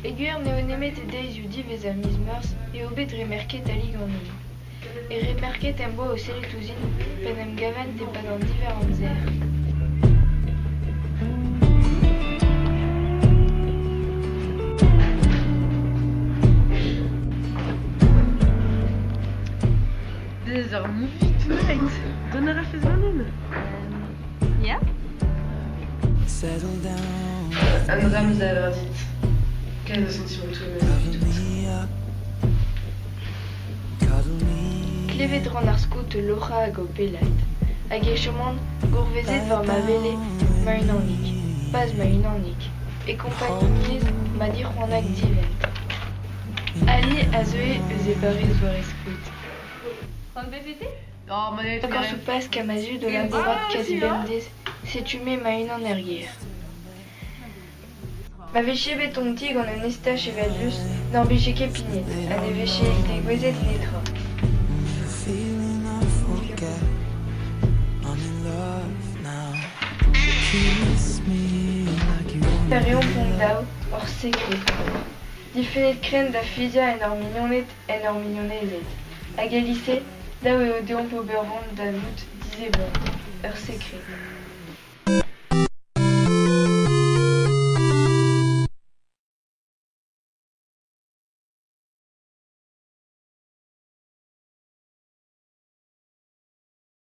Eguer neonemet e deiz divez a miz meurs e obet remerket alig an un. E remerket em boa o seletouzin pen em gavent e pad an diver an zer. This is our movie tonight. Don't have a name. Yeah? Settle down. Anne Ramsey avait dit qu'elle a senti mon truc. Klevet ran ar skout Laura hag o pelat. Hag e chomant gourvezet war ma vele ma unanik. Paz ma unanik. E kompagniez ma dir c'hoanag divent. Ali a zeue eus e barrez war e skout. Oh, mon Dieu, Encore sous passe qu'à ma yeux de la droite quasi bendez, c'est tué ma une en arrière. Ma véché béton tig en un estache et valius, n'en béché qu'épigné, à ne véché des goisets de netra. Feeling I forget. I'm in love now. Kiss me like you want. Périon pondao, hors secret. Diffénet crène da fidia en or mignonnet zet. A galissé, da ou Odéon Pobervand da voûte, disait bon, hors secret.